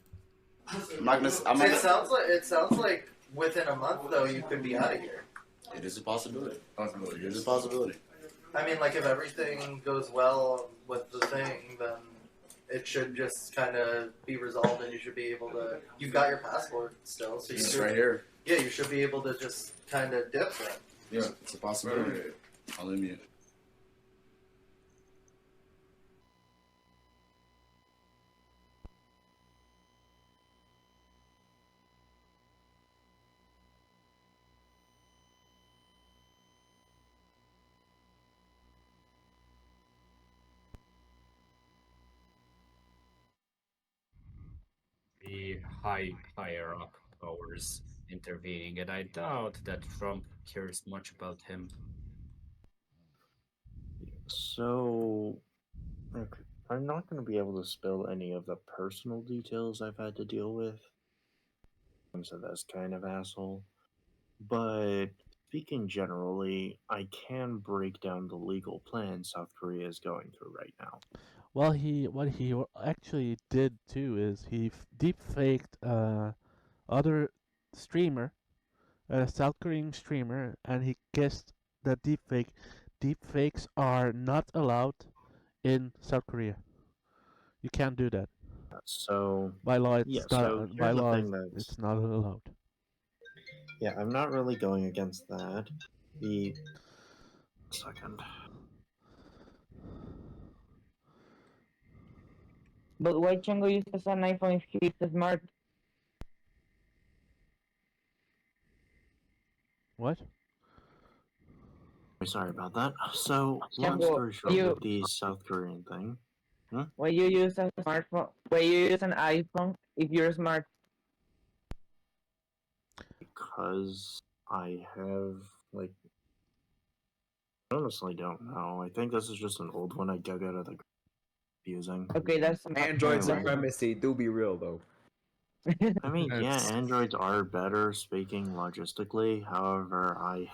It sounds like within a month though you could be out of here. It is a possibility. It is a possibility. I mean, like if everything goes well with the thing, then it should just kind of be resolved, and you should be able to. You've got your passport still, so you It's should, right here. Yeah, you should be able to just kind of dip then. Yeah, it's a possibility. I'll admit. The higher up powers intervening, and I doubt that Trump cares much about him. So, okay, I'm not going to be able to spill any of the personal details I've had to deal with. So that's kind of asshole. But speaking generally, I can break down the legal plan South Korea is going through right now. Well, what he actually did too is he deep faked other streamer, a South Korean streamer, and he guessed that deep fakes are not allowed in South Korea. You can't do that. So By law, it's yeah, not. so By here's the law, thing that's it's not allowed. yeah, I'm not really going against that. The second. But why Chango uses an iPhone if he's smart? What? Sorry about that. So, long Chango, story short, with the South Korean thing, why you use a smartphone? Why you use an iPhone if you're smart? because I have, like, I honestly don't know. I think this is just an old one I dug out of the using. Okay, that's Android Anyway. supremacy. Do be real though. I mean, yeah, It's- androids are better speaking logistically. However, I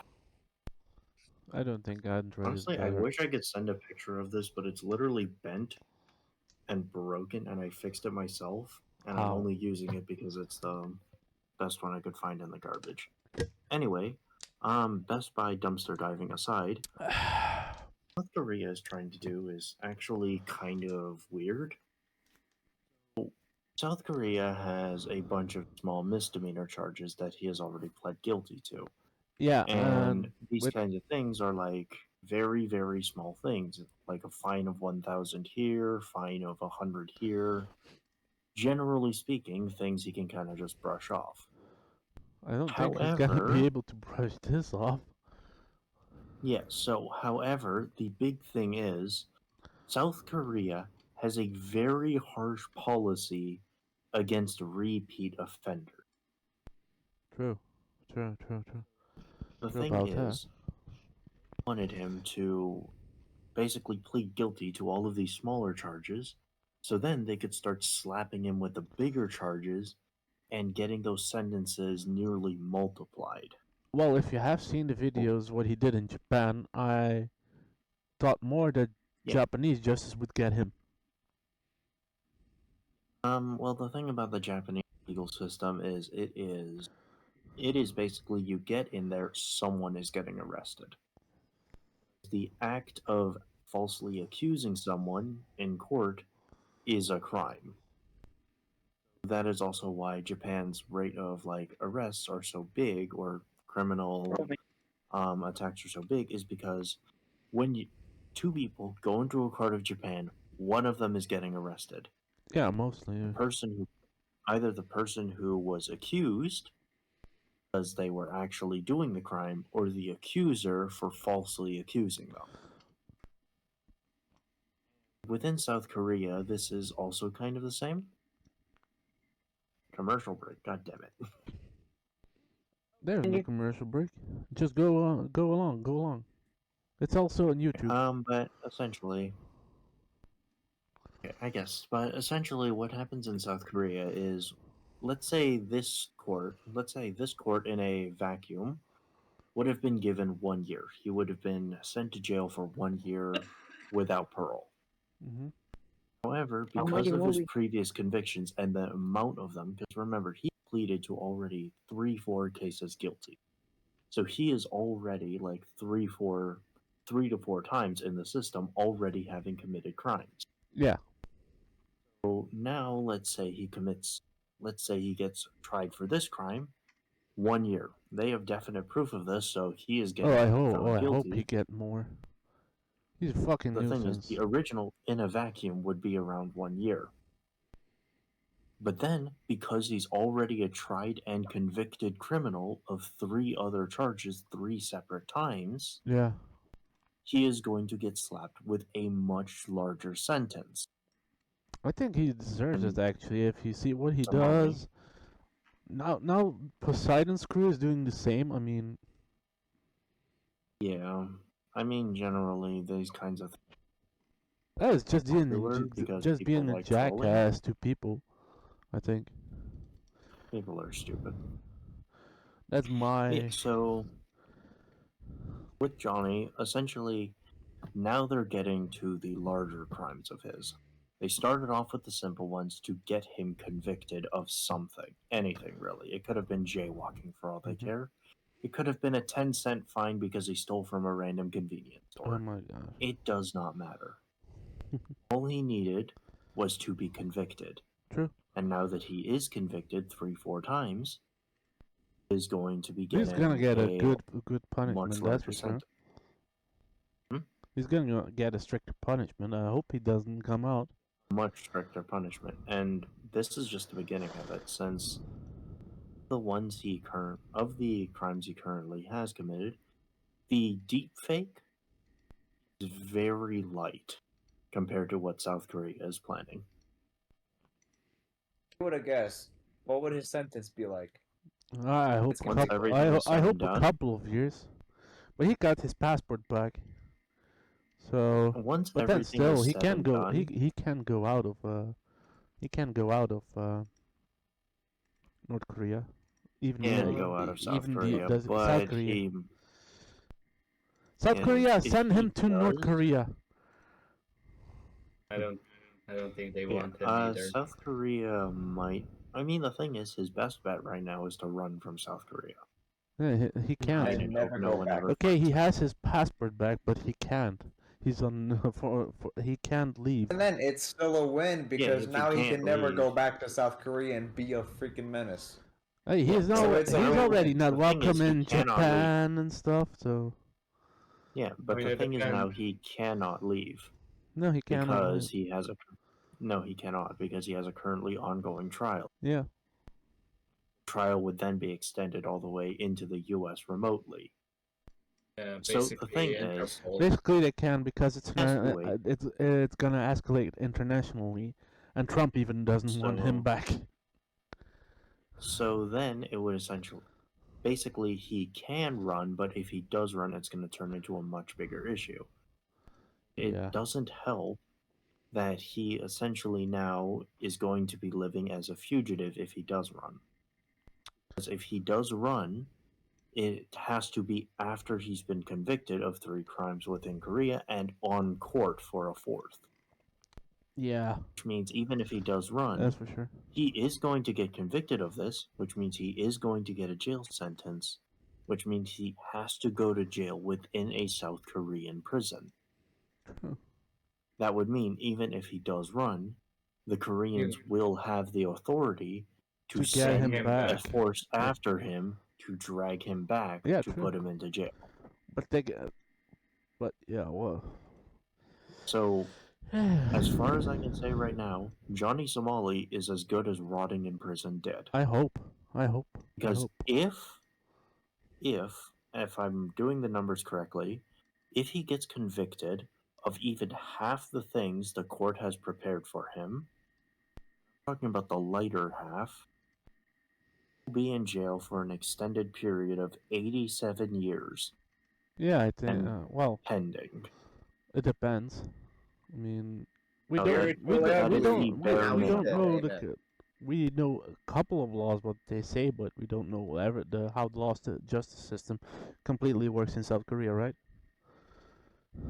don't think Android honestly, is I better. wish I could send a picture of this, but it's literally bent and broken, and I fixed it myself. And I'm How? only using it because it's the best one I could find in the garbage. Anyway, Best Buy dumpster diving aside, what Korea is trying to do is actually kind of weird. South Korea has a bunch of small misdemeanor charges that he has already pled guilty to. Yeah, And these with kinds of things are like very, very small things, like a fine of 1,000 here, fine of 100 here. Generally speaking, things he can kind of just brush off. I don't think he's gonna However, be able to brush this off. yeah, so however, the big thing is South Korea has a very harsh policy against repeat offenders. True. True. The True thing about that. is, wanted him to basically plead guilty to all of these smaller charges, so then they could start slapping him with the bigger charges and getting those sentences nearly multiplied. Well, if you have seen the videos what he did in Japan, I thought more that Yeah. Japanese justice would get him. Well, the thing about the Japanese legal system is it is basically you get in there, someone is getting arrested. The act of falsely accusing someone in court is a crime. That is also why Japan's rate of like arrests are so big, or criminal attacks are so big, is because when two people go into a court of Japan, one of them is getting arrested. Yeah, mostly. Either the person who was accused because they were actually doing the crime, or the accuser for falsely accusing them. Within South Korea, this is also kind of the same. Commercial break, god damn it. There's no commercial break. Just go along. It's also on YouTube. But essentially, I guess, but essentially what happens in South Korea is, let's say this court in a vacuum would have been given 1 year. He would have been sent to jail for 1 year without parole. Mm-hmm. However, because of his previous convictions and the amount of them, because remember, he pleaded to already 3-4 cases guilty. So he is already like 3 to 4 times in the system already having committed crimes. Yeah. So now let's say he gets tried for this crime, 1 year. They have definite proof of this, so he is getting found I guilty. hope he get more. He's a fucking The thing is, nuisance. the original in a vacuum would be around 1 year. But then, because he's already a tried and convicted criminal of 3 other charges 3 separate times, Yeah. he is going to get slapped with a much larger sentence. I think he deserves it actually. If you see what he Somali. does. Now Poseidon's crew is doing the same. I mean, Yeah, I mean, generally, these kinds of that is just popular because just people being a like trolling. jackass to people. I think People are stupid. that's my. Yeah, so, with Johnny, essentially, now they're getting to the larger crimes of his. They started off with the simple ones to get him convicted of something. Anything, really. It could have been jaywalking for all they care. It could have been a 10-cent fine because he stole from a random convenience store. Oh my god. It does not matter. All he needed was to be convicted. True. And now that he is convicted 3-4 times, is going to be getting He's gonna get a good much punishment. That's larger for sure. sentence. He's gonna get a strict punishment. I hope he doesn't come out. much stricter punishment, and this is just the beginning of it. Since the crimes he currently has committed, the deep fake is very light compared to what South Korea is planning. Who would have guessed? What would his sentence be like? I hope It's a gonna be couple. everything is I said hope and a done. couple of years. But he got his passport back. So, Once but then everything still, is he said can and go. done, He can go out of. He can go out of North Korea. Even can go out of South even Korea, the South but Korea. he South and Korea, if send he him to North does- Korea. I don't think they Yeah, want him either. South Korea might. I mean, the thing is, his best bet right now is to run from South Korea. Yeah, he can't. Hide and hope never no go one back. ever Okay, finds he him. has his passport back, but he can't. He's on for he can't leave. And then it's still a win because if he now he can't can never leave. go back to South Korea and be a freaking menace. Hey, Yeah, he's so no, it's a he's win-win. already not The thing is, welcome he in cannot leave. Japan and stuff. So Yeah, but mean, the it thing is now depends. he cannot leave no, he cannot. because he has a. No, he cannot because he has a currently ongoing trial. Yeah. Trial would then be extended all the way into the U.S. remotely. So the Basically, thing is, Interpol. Basically, they can because it's Has to wait. it's gonna escalate internationally, and Trump even doesn't want him So- back. so then it would basically he can run, but if he does run, it's going to turn into a much bigger issue. It Yeah. doesn't help that he essentially now is going to be living as a fugitive if he does run. Because if he does run, it has to be after he's been convicted of 3 crimes within Korea and on court for a 4th. Yeah, Which means even if he does run, that's for sure. he is going to get convicted of this, which means he is going to get a jail sentence, which means he has to go to jail within a South Korean prison. True. That would mean even if he does run, the Koreans will have the authority to To get send him a back. force after him to drag him back Yeah, to true. put him into jail. But they get. But yeah, well. So, as far as I can say right now, Johnny Somali is as good as rotting in prison dead. I hope. Because if I'm doing the numbers correctly, if he gets convicted of even half the things the court has prepared for him, talking about the lighter half, he'll be in jail for an extended period of 87 years Yeah, I think. And- Well, pending. it depends. I mean, we Oh, don't. yeah. We That don't. We is the don't. bare We don't minimum. know we know a couple of laws what they say, but we don't know how the laws the justice system completely works in South Korea, right?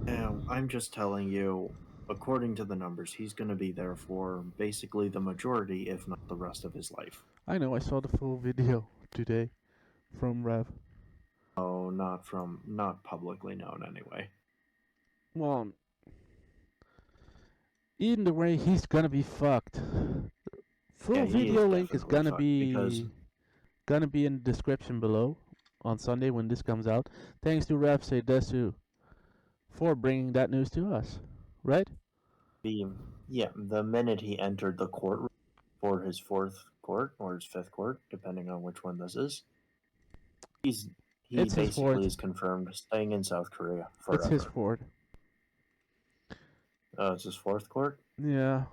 I'm just telling you, according to the numbers, he's going to be there for basically the majority, if not the rest of his life. I know. I saw the full video today from Rev. Oh, not publicly known anyway. Well, either way, he's gonna be fucked. Full Yeah, he video is link is definitely gonna fucked be because in the description below on Sunday when this comes out. Thanks to Rev Desu for bringing that news to us, right? the minute he entered the courtroom for his 4th court or his 5th court, depending on which one this is, he It's his basically 4th. is confirmed staying in South Korea forever. It's his 4th. It's his 4th court. Yeah.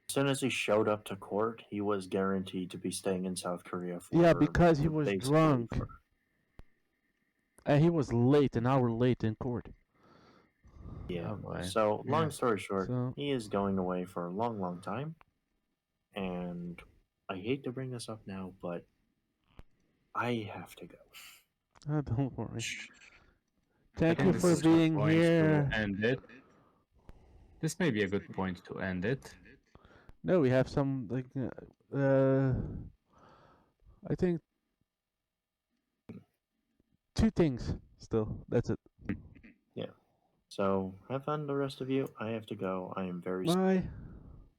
As soon as he showed up to court, he was guaranteed to be staying in South Korea for Yeah, because he was basically drunk. for- And he was late, an hour late in court. Yeah. Oh, boy. So, long Yeah. story short, So- he is going away for a long, long time. And I hate to bring this up now, but I have to go. Don't worry. I Thank think you this for is a good being point here. to end it. This may be a good point to end it. No, we have some like I think 2 things still. That's it. So, have fun, the rest of you. I have to go. I am very. Bye.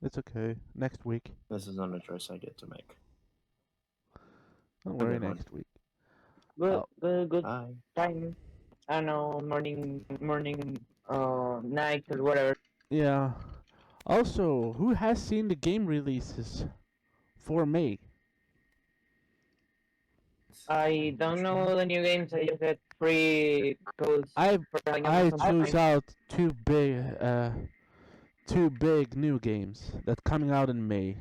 It's okay. Next week. This is not a choice I get to make. Don't Okay, worry. bud. Next week. Good, good Bye. time. I don't know, morning, night, or whatever. Yeah. Also, who has seen the game releases for May? I don't know the new games. I just get free codes I for playing I Amazon chose Prime. out two big new games that coming out in May.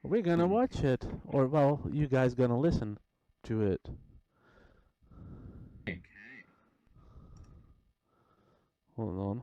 We're gonna watch it, or well, you guys gonna listen to it. Hold on.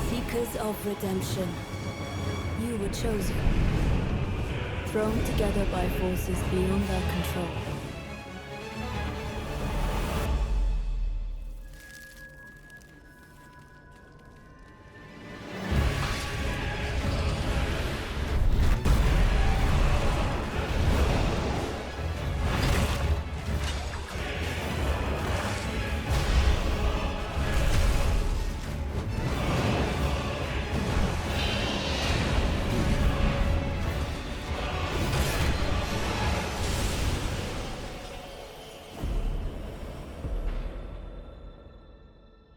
Seekers of redemption, you were chosen. Thrown together by forces beyond their control.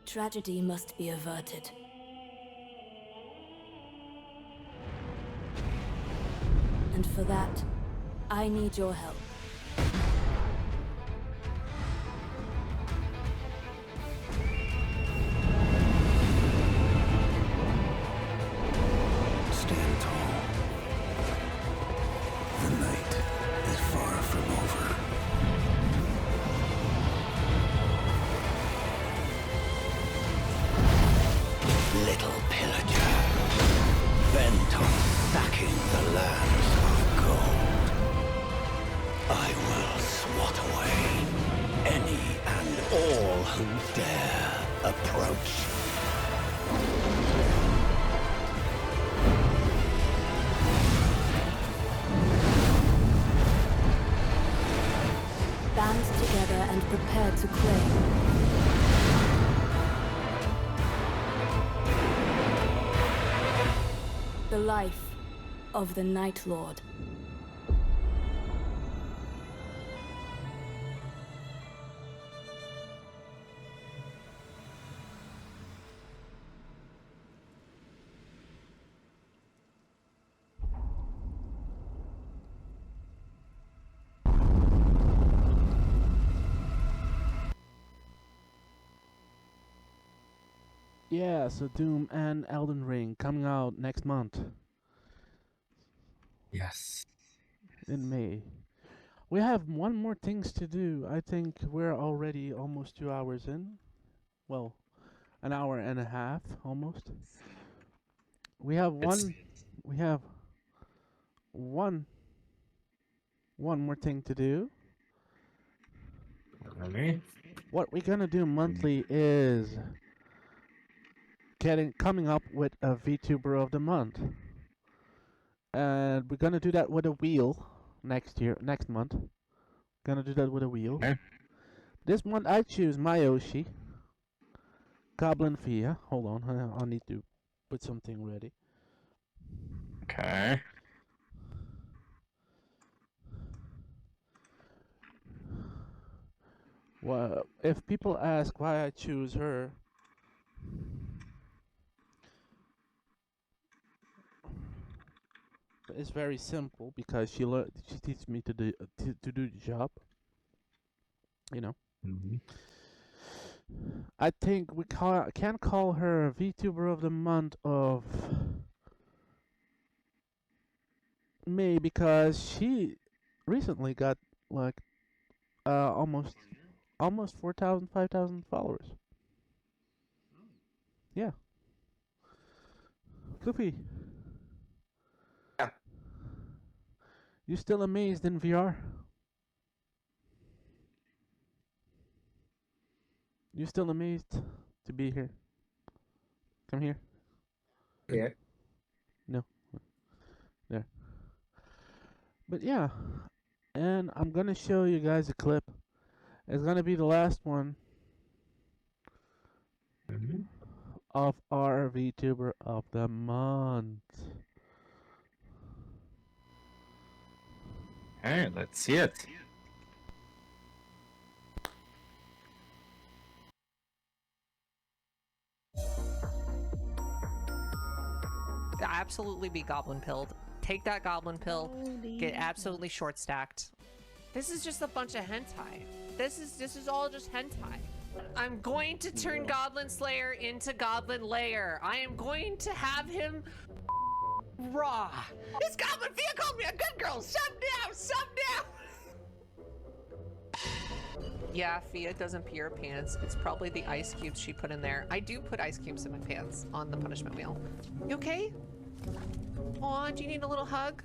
Tragedy must be averted. And for that, I need your help. Stand tall. The night is far from over. Little pillager, bent on sacking the lands of gold. who dare approach. Band together and prepare to claim. The life of the Night Lord. Yeah, so Doom and Elden Ring coming out next month Yes. in May. We have one more things to do. I think we're already almost 2 hours in. Well, an hour and a half almost. We have one more thing to do. Really? What we're gonna do monthly is coming up with a VTuber of the month. And we're gonna do that with a wheel next month. Gonna do that with a wheel. Okay. This month I choose Mayoshi, Goblin Fia. Hold on, I need to put something ready. Okay. Well, if people ask why I choose her, it's very simple because she teaches me to do the job. You know. Mm-hmm. I think we can call her VTuber of the month of May because she recently got like almost 4,000, 5,000 followers. Yeah. Floopy. Yeah. You still amazed in VR? You still amazed to be here? Come here. Yeah. No. There. But yeah. And I'm gonna show you guys a clip. It's gonna be the last one of our VTuber of the month. Hey, let's see it. Absolutely be goblin pilled. Take that goblin pill, get absolutely short stacked. This is just a bunch of hentai. This is all just hentai. I'm going to turn Goblin Slayer into Goblin Layer. I am going to have him raw. This Goblin Fia called me a good girl. Sub down, sub down. Yeah, Fia doesn't pee her pants. It's probably the ice cubes she put in there. I do put ice cubes in my pants on the punishment wheel. You okay? Aw, do you need a little hug?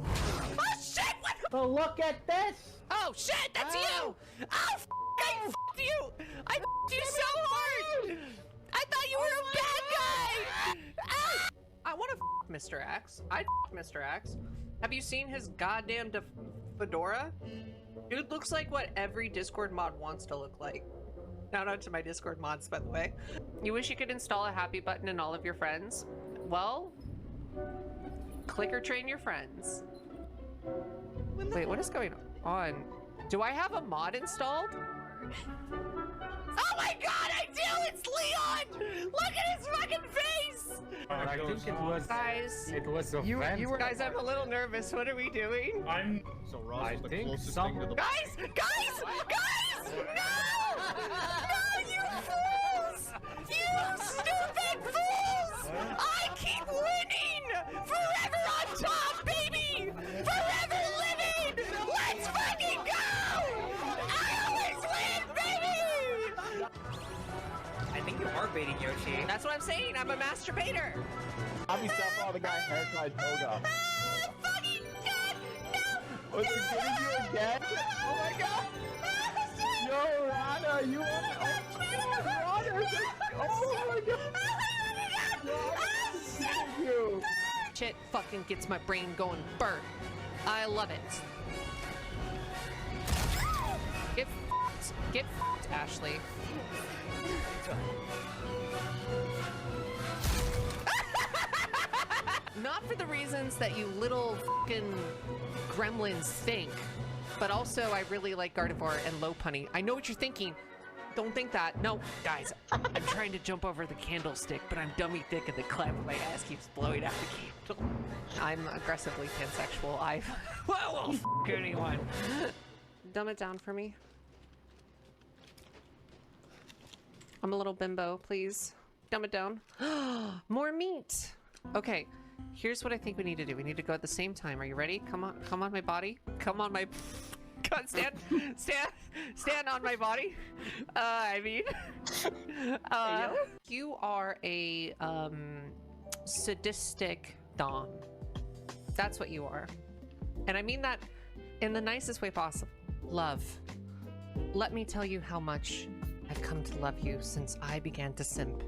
Oh shit! What? So look at this! Oh shit! That's you! Oh, I f***ed you! I f***ed you so hard! I thought you were a bad guy! Ah! I want to f*** Mr. X. I'd f*** Mr. X. Have you seen his goddamn fedora? Dude looks like what every Discord mod wants to look like. Shout out to my Discord mods, by the way. You wish you could install a happy button in all of your friends? Well, clicker train your friends. Wait, what is going on? Do I have a mod installed? Oh my god, I do! It's Leon! Look at his fucking face! I think it was. Guys, It was a you friend. were guys. I'm a little nervous. What are we doing? So Ross I is the think closest some- thing to the Guys! No! No, you fools! You stupid fools! I keep winning! Forever on top, baby! Forever living! Let's fucking go! I always win, baby! I think you are baiting Yoshi. That's what I'm saying. I'm a masturbator. Obviously, I saw the guy haircut yoga. Fucking God! No! Was it getting you again? Oh my God! Yo, Rana, you are. Oh my god! You. Shit fucking gets my brain going burnt. I love it. Get f***ed. Get f***ed, Ashley. Not for the reasons that you little fucking gremlins think, but also I really like Gardevoir and Low Punny. I know what you're thinking. Don't think that. No, guys, I'm trying to jump over the candlestick, but I'm dummy thick and the clamp of my ass keeps blowing out the candle. I'm aggressively pansexual. I will f*** anyone. Dumb it down for me. I'm a little bimbo, please. Dumb it down. More meat. Okay, here's what I think we need to do. We need to go at the same time. Are you ready? Come on my body. Come on my... God, stand on my body. You are a sadistic dom. That's what you are. And I mean that in the nicest way possible. Love. Let me tell you how much I've come to love you since I began to simp.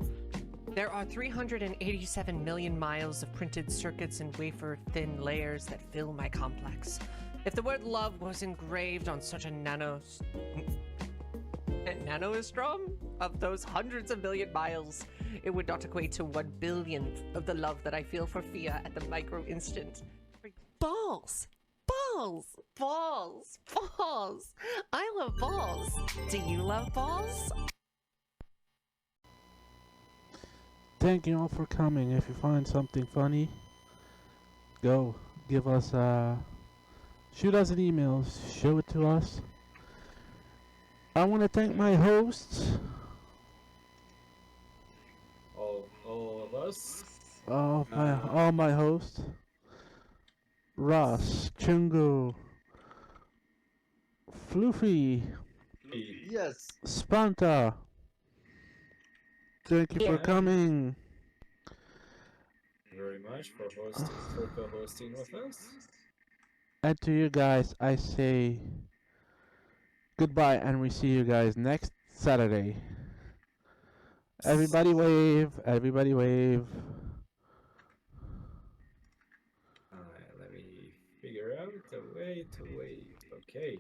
There are 387 million miles of printed circuits and wafer-thin layers that fill my complex. If the word love was engraved on such a nanostrum of those hundreds of million miles, it would not equate to 1 billionth of the love that I feel for Fia at the micro instant. Balls! Balls! Balls! Balls! I love balls! Do you love balls? Thank you all for coming. If you find something funny, go give us shoot us an email, show it to us. I want to thank my hosts. All of us. All my hosts. Ross, Chungu, Floofy, Yes. Spanta. Thank you for coming. Very much for co-hosting with us. And to you guys, I say goodbye, and we see you guys next Saturday. Everybody wave. Everybody wave. Alright, let me figure out a way to wave. Okay.